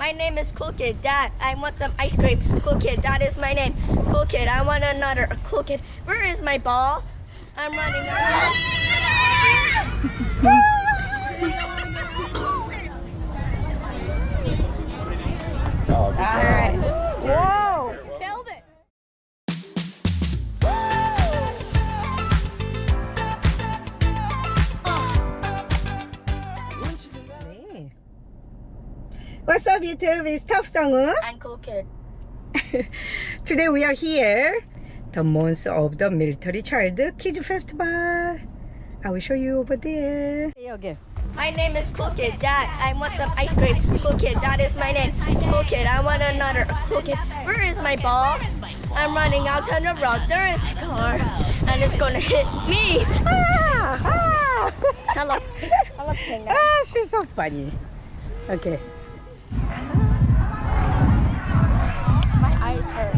My name is Cool Kid. Dad, I want some ice cream. Cool Kid, that is my name. Cool Kid, I want another. Cool Kid, where is my ball? I'm running out. All right. Whoa! Killed it! 네. What's up, YouTube? It's 터프정우. I'm Cool Kid. Today we are here, the month of the military child kids festival. I will show you over there. Okay. My name is Cool Kid. Dad, I want some ice cream. Cool Kid, that is my name. Cool Kid, I want another. Cool Kid, where is my ball? I'm running out on the road. There is a car, and it's gonna hit me. I love saying that. Ah, she's so funny. Okay. My eyes hurt.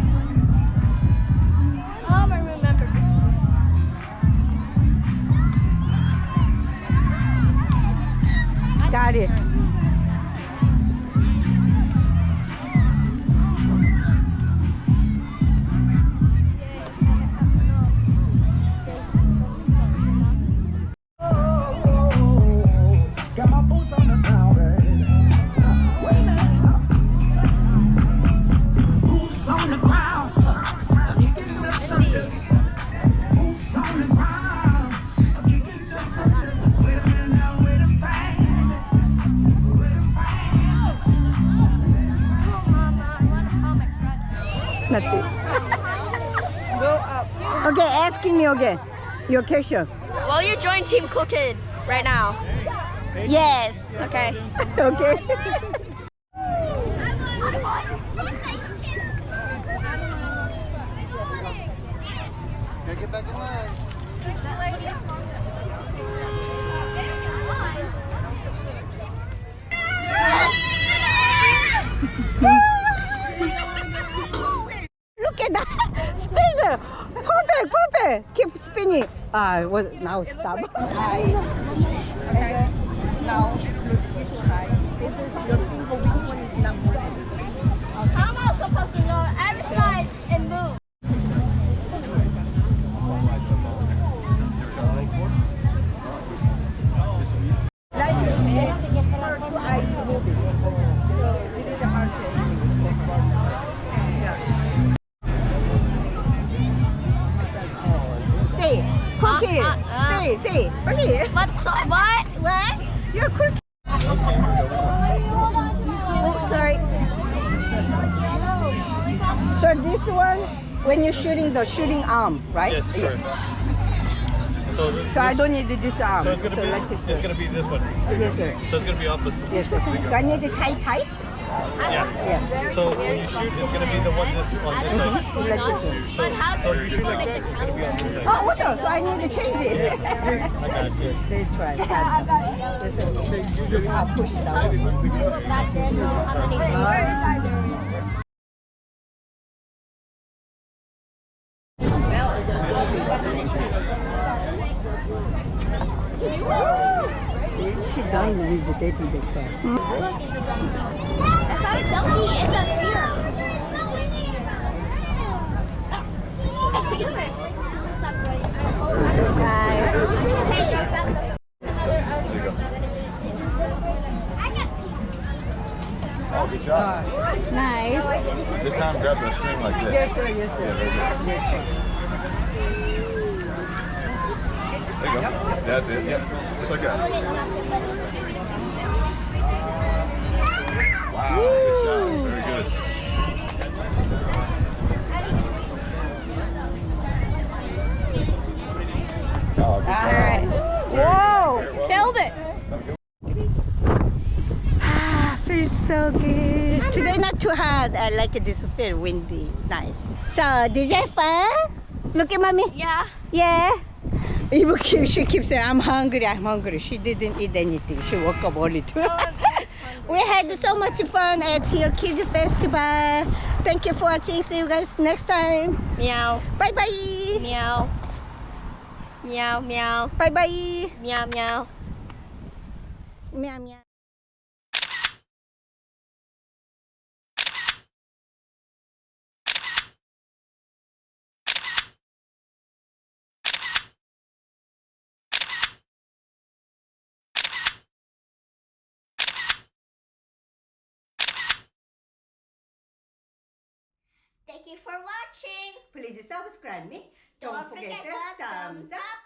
Oh, I remember. Got it. Got my boots on the ground, boots on the ground. You get the surface. Boots on the ground. You get the surface. Wait a minute now, wait a fight. Nothing. Go up. Okay, asking me again. Your question. Will you join Team Cool Kid right now? Yes. Okay. Okay. Get back in line. Look at that. Squeeze. Perfect, perfect. Keep spinning. Now stop. Now this one. This is your finger. Which one is number? How am I supposed to go every side and move? Like she said, her two eyes moving. So it is a hard Say, cookie. Say, 빨리. What? What? Your cookie. Oh, sorry. So this one, when you're shooting the shooting arm, right? Yes, correct. So, So I don't need this arm. so it's gonna be like this. it's gonna be this one. Yes, sir. So it's gonna be opposite. Yes, sir. Do I need it tight? Yeah. Yeah. So when you shoot, it's gonna be the one this on this side. Like this. So you shoot like that, it's gonna be on this side. Oh, what the? So I need to change it. I got you. They try. I'll push it out. See, she done with the dirty big stuff. Oh, good job. Nice. This time grab the string like this. Yes, sir. Yes, sir. There you go. That's it. Yeah. Just like that. Wow. Good shot. Very good. Oh, good job. All right. Whoa! Killed it! Feels so good. Today not too hot. I like this. Feel windy. Nice. So did you have fun? Look at mommy. Yeah. Yeah. Even she keeps saying, I'm hungry, I'm hungry. She didn't eat anything. She woke up only too. We had so much fun at here Kids Festival. Thank you for watching. See you guys next time. Meow. Bye bye. Meow. Meow, meow. Bye bye. Meow, meow. Meow meow. Thank you for watching. Please subscribe me. Don't forget the thumbs up.